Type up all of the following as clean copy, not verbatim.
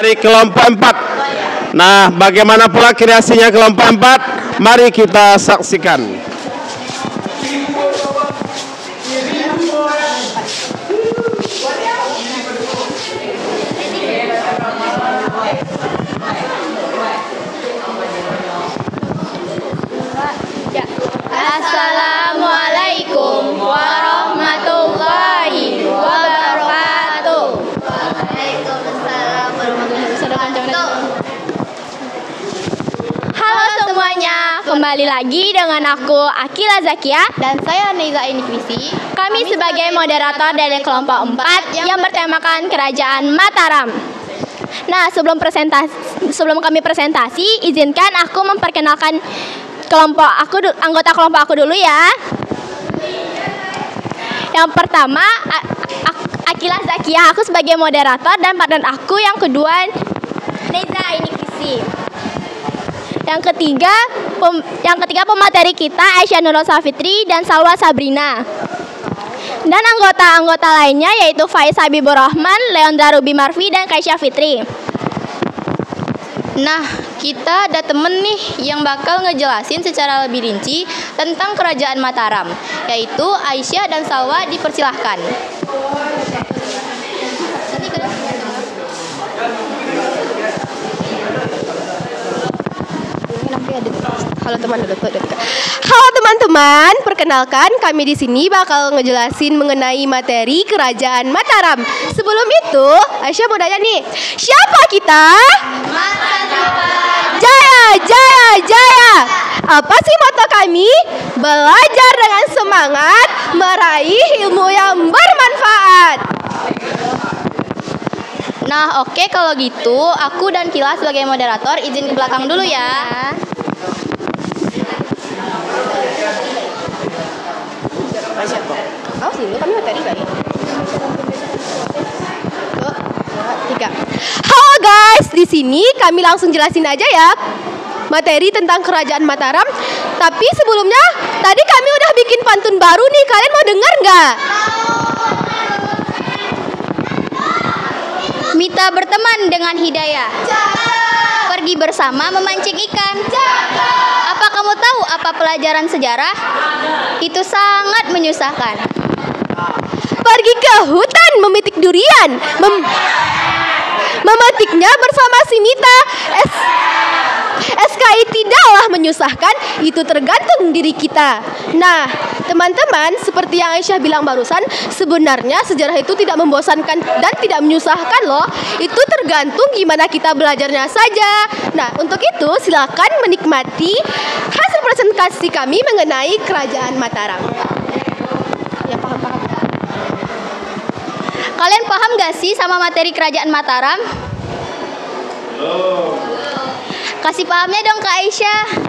dari kelompok 4. Nah, bagaimana pula kreasinya kelompok 4? Mari kita saksikan. Assalamualaikum warahmatullahi wabarakatuh. Waalaikumsalam warahmatullahi wabarakatuh. Halo semuanya, kembali lagi dengan aku Akila Zakia Dan saya Neiza Inikwisi. Kami sebagai moderator dari kelompok 4 yang bertemakan Kerajaan Mataram. Nah, sebelum kami presentasi, izinkan aku memperkenalkan anggota kelompok aku dulu ya. Yang pertama, Akila Zakia, aku sebagai moderator, dan partner aku yang kedua Neiza Inikwisi. Yang ketiga pemateri kita Aisyah Nurul Safitri dan Salwa Sabrina. Dan anggota-anggota lainnya yaitu Faiz Habibur Rahman, Leondra Ruby Marfi, dan Kaisya Fitri. Nah, kita ada temen nih yang bakal ngejelasin secara lebih rinci tentang Kerajaan Mataram, yaitu Aisyah dan Salwa. Dipersilahkan. Halo teman-teman, perkenalkan kami di sini bakal ngejelasin mengenai materi Kerajaan Mataram. Sebelum itu, Aisyah mau nanya nih, siapa kita? Jaya, jaya, jaya. Apa sih moto kami? Belajar dengan semangat, meraih ilmu yang bermanfaat. Nah, oke, kalau gitu aku dan Kila sebagai moderator izin ke belakang dulu ya. Halo guys, di sini kami langsung jelasin aja ya materi tentang Kerajaan Mataram. Tapi sebelumnya, tadi kami udah bikin pantun baru nih, kalian mau dengar nggak? Mita berteman dengan Hidayah, pergi bersama memancing ikan. Apa kamu tahu apa pelajaran sejarah? Itu sangat menyusahkan. Pergi ke hutan memetik durian, memetiknya bersama si Mita. SKI tidaklah menyusahkan, itu tergantung diri kita. Nah, teman-teman, seperti yang Aisyah bilang barusan, sebenarnya sejarah itu tidak membosankan dan tidak menyusahkan loh. Itu tergantung gimana kita belajarnya saja. Nah, untuk itu silakan menikmati hasil presentasi kami mengenai Kerajaan Mataram. Ya, paham-paham. Kalian paham gak sih sama materi Kerajaan Mataram? Kasih pahamnya dong Kak Aisyah.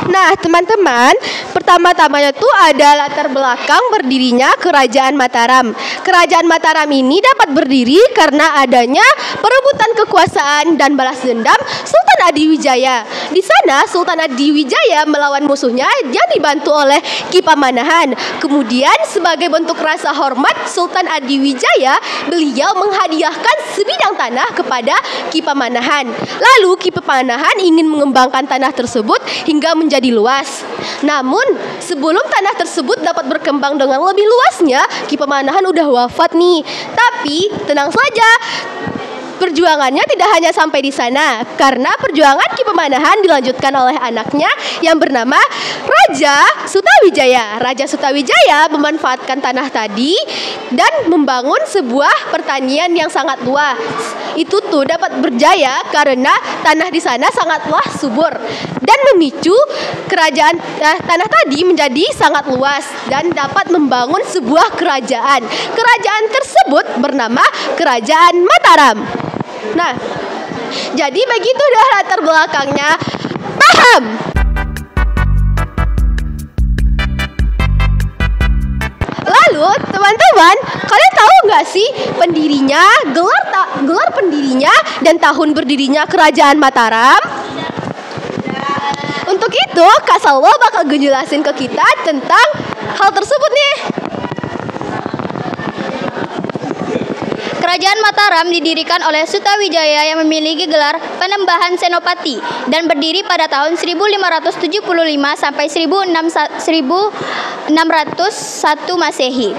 Nah, teman-teman, pertama-tamanya tuh ada latar belakang berdirinya Kerajaan Mataram. Kerajaan Mataram ini dapat berdiri karena adanya perebutan kekuasaan dan balas dendam Sultan Adiwijaya. Di sana Sultan Adiwijaya melawan musuhnya yang dibantu oleh Ki Pamanahan. Kemudian sebagai bentuk rasa hormat Sultan Adiwijaya, beliau menghadiahkan sebidang tanah kepada Ki Pamanahan. Lalu Ki Pamanahan ingin mengembangkan tanah tersebut hingga menjadi luas. Namun sebelum tanah tersebut dapat berkembang dengan lebih luasnya, Ki Pamanahan udah wafat nih. Tapi tenang saja, perjuangannya tidak hanya sampai di sana, karena perjuangan Ki Pamanahan dilanjutkan oleh anaknya yang bernama Raja Sutawijaya. Raja Sutawijaya memanfaatkan tanah tadi dan membangun sebuah pertanian yang sangat luas. Itu tuh dapat berjaya karena tanah di sana sangatlah subur dan memicu tanah tadi menjadi sangat luas dan dapat membangun sebuah kerajaan. Kerajaan tersebut bernama Kerajaan Mataram. Nah, jadi begitu dah latar belakangnya. Paham? Lalu teman-teman, kalian tahu nggak sih pendirinya, gelar pendirinya dan tahun berdirinya Kerajaan Mataram? Untuk itu, Kak Salwa bakal ngejelasin ke kita tentang hal tersebut nih. Kerajaan Mataram didirikan oleh Sutawijaya yang memiliki gelar Penembahan Senopati dan berdiri pada tahun 1575 sampai 1601 Masehi.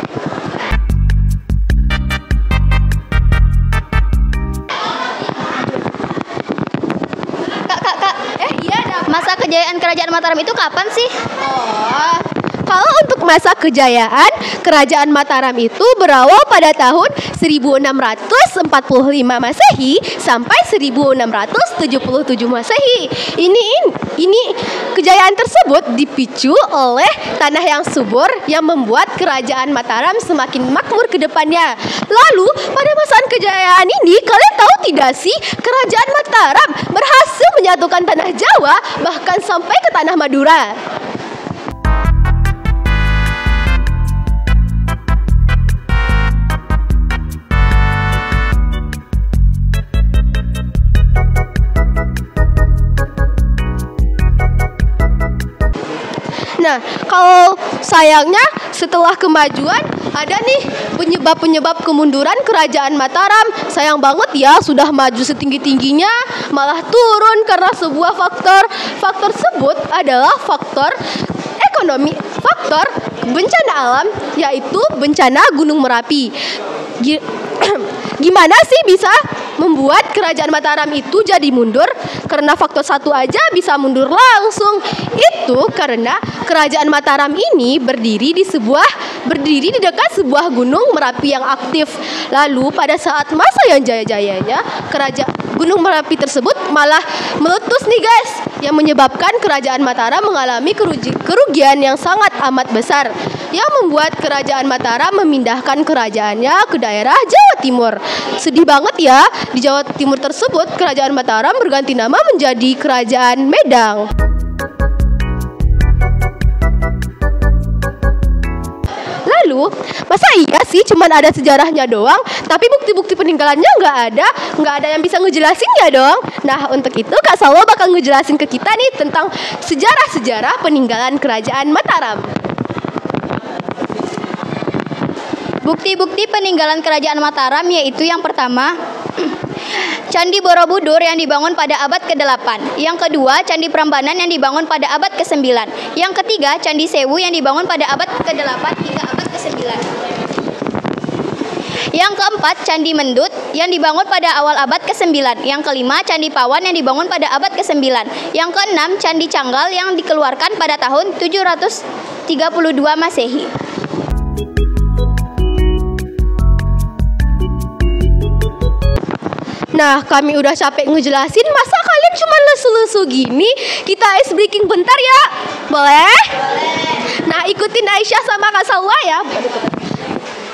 Masa kejayaan Kerajaan Mataram itu kapan sih? Kalau untuk masa kejayaan Kerajaan Mataram itu berawal pada tahun 1645 Masehi sampai 1677 Masehi. Ini kejayaan tersebut dipicu oleh tanah yang subur yang membuat Kerajaan Mataram semakin makmur ke depannya. Lalu pada masa kejayaan ini kalian tahu tidak sih Kerajaan Mataram berhasil menyatukan tanah Jawa bahkan sampai ke tanah Madura. Nah, kalau sayangnya setelah kemajuan ada nih penyebab-penyebab kemunduran Kerajaan Mataram. Sayang banget ya, sudah maju setinggi-tingginya malah turun karena sebuah faktor. Faktor tersebut adalah faktor ekonomi, faktor bencana alam, yaitu bencana Gunung Merapi. Gimana sih bisa membuat Kerajaan Mataram itu jadi mundur? Karena faktor satu aja bisa mundur langsung. Itu karena Kerajaan Mataram ini berdiri di dekat sebuah gunung Merapi yang aktif. Lalu pada saat masa yang jaya-jayanya Gunung Merapi tersebut malah meletus nih guys, yang menyebabkan Kerajaan Mataram mengalami kerugian yang sangat amat besar, yang membuat Kerajaan Mataram memindahkan kerajaannya ke daerah Jawa Timur. Sedih banget ya, di Jawa Timur tersebut Kerajaan Mataram berganti nama menjadi Kerajaan Medang. Lalu, masa iya sih cuman ada sejarahnya doang, tapi bukti-bukti peninggalannya nggak ada yang bisa ngejelasinnya dong. Nah, untuk itu Kak Salwa bakal ngejelasin ke kita nih tentang sejarah-sejarah peninggalan Kerajaan Mataram. Bukti-bukti peninggalan Kerajaan Mataram yaitu yang pertama, Candi Borobudur yang dibangun pada abad ke-8. Yang kedua, Candi Prambanan yang dibangun pada abad ke-9. Yang ketiga, Candi Sewu yang dibangun pada abad ke-8 hingga abad ke-9. Yang keempat, Candi Mendut yang dibangun pada awal abad ke-9. Yang kelima, Candi Pawan yang dibangun pada abad ke-9. Yang keenam, Candi Canggal yang dikeluarkan pada tahun 732 Masehi. Nah, kami udah capek ngejelasin, masa kalian cuma lesu-lesu gini? Kita ice breaking bentar ya? Boleh? Nah, ikutin Aisyah sama Kak Salwa ya.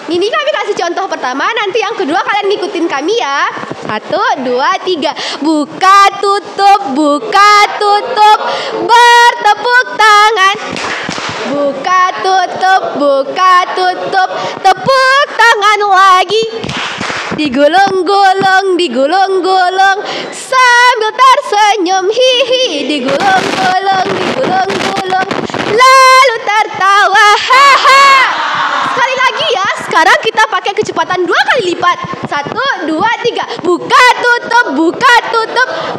Ini kami kasih contoh pertama, nanti yang kedua kalian ngikutin kami ya. 1, 2, 3. Buka tutup, bertepuk tangan. Buka tutup, tepuk tangan lagi. Digulung-gulung, sambil tersenyum, hihi. Digulung-gulung, lalu tertawa, haha. Sekali lagi ya, sekarang kita pakai kecepatan 2 kali lipat. 1, 2, 3. Buka tutup,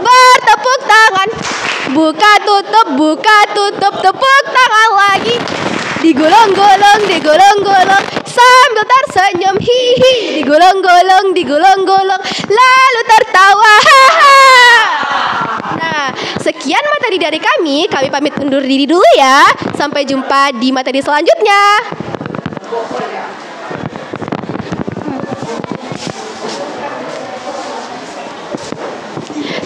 bertepuk tangan. Buka tutup, tepuk tangan lagi. Digulung-gulung, sambil tersenyum, hihi. Digulung-gulung, lalu tertawa, haha. Nah, sekian materi dari kami pamit undur diri dulu ya. Sampai jumpa di materi selanjutnya.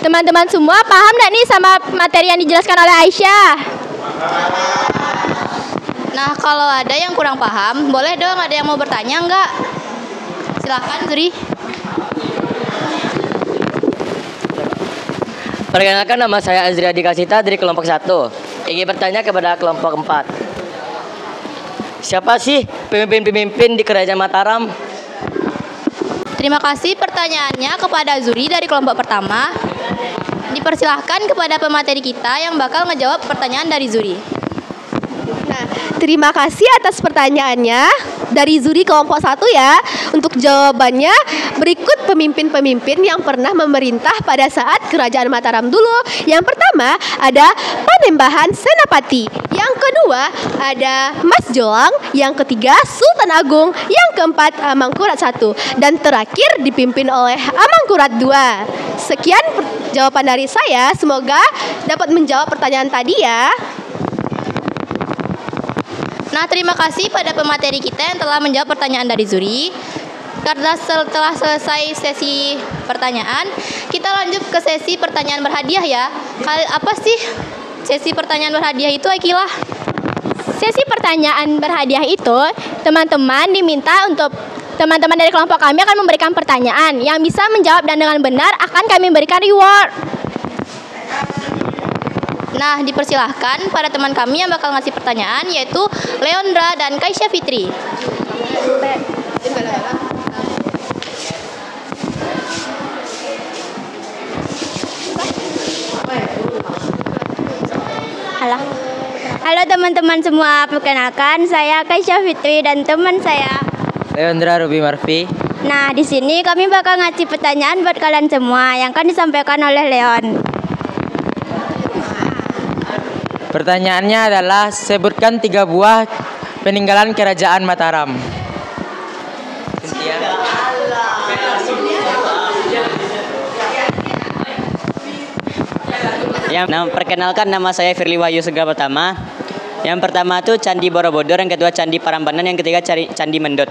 Teman-teman semua paham nggak nih sama materi yang dijelaskan oleh Aisyah? Nah, kalau ada yang kurang paham, boleh dong ada yang mau bertanya nggak? Silahkan, Zuri. Perkenalkan, nama saya Azri Adi Kasita dari kelompok 1. Ingin bertanya kepada kelompok 4. Siapa sih pemimpin-pemimpin di Kerajaan Mataram? Terima kasih pertanyaannya kepada Zuri dari kelompok pertama. Dipersilahkan kepada pemateri kita yang bakal ngejawab pertanyaan dari Zuri. Nah, terima kasih atas pertanyaannya. dari juri kelompok 1 ya. Untuk jawabannya, berikut pemimpin-pemimpin yang pernah memerintah pada saat Kerajaan Mataram dulu. Yang pertama ada Panembahan Senapati. Yang kedua ada Mas Jolang. Yang ketiga Sultan Agung. Yang keempat Amangkurat I. Dan terakhir dipimpin oleh Amangkurat II. Sekian jawaban dari saya. Semoga dapat menjawab pertanyaan tadi ya. Nah, terima kasih pada pemateri kita yang telah menjawab pertanyaan dari juri. Karena setelah selesai sesi pertanyaan, kita lanjut ke sesi pertanyaan berhadiah ya. Apa sih sesi pertanyaan berhadiah itu, Akila? Sesi pertanyaan berhadiah itu, teman-teman diminta untuk teman-teman dari kelompok kami akan memberikan pertanyaan. Yang bisa menjawab dan dengan benar akan kami berikan reward. Nah, dipersilahkan pada teman kami yang bakal ngasih pertanyaan, yaitu Leondra dan Kaisya Fitri. Halo teman-teman semua, perkenalkan saya Kaisya Fitri dan teman saya Leondra Ruby Marfi. Nah, di sini kami bakal ngasih pertanyaan buat kalian semua yang akan disampaikan oleh Leon. Pertanyaannya adalah sebutkan 3 buah peninggalan Kerajaan Mataram. Perkenalkan, nama saya Firly Wahyu Segera Pertama. Yang pertama itu Candi Borobudur, yang kedua Candi Prambanan, yang ketiga Candi Mendut.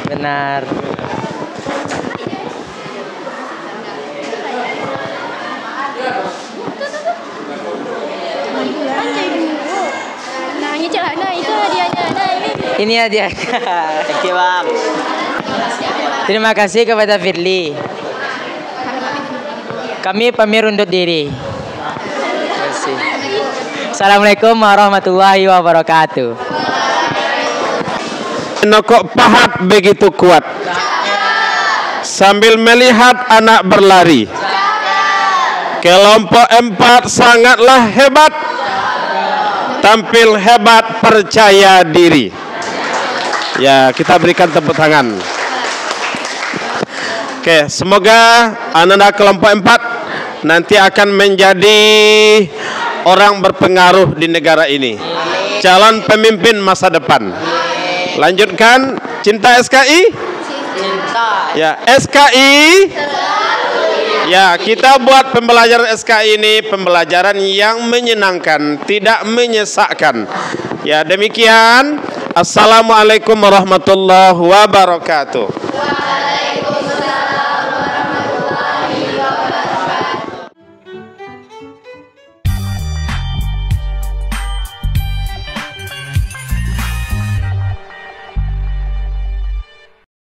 Benar. Nah, itu hadiahnya. Nah, ini hadiah. Thank you, Bang. Terima kasih kepada Firly. Kami pamit undur diri. Terima kasih. Assalamualaikum warahmatullahi wabarakatuh. Kok pahat begitu kuat? Sambil melihat anak berlari. Kelompok 4 sangatlah hebat. Tampil hebat, percaya diri. Ya, kita berikan tepuk tangan. Oke, semoga anak-anak kelompok 4 nanti akan menjadi orang berpengaruh di negara ini. Calon pemimpin masa depan. Lanjutkan, cinta SKI? Cinta. Ya, SKI. Ya, kita buat pembelajaran SKI ini pembelajaran yang menyenangkan, tidak menyesakkan. Ya, demikian. Assalamualaikum warahmatullahi wabarakatuh.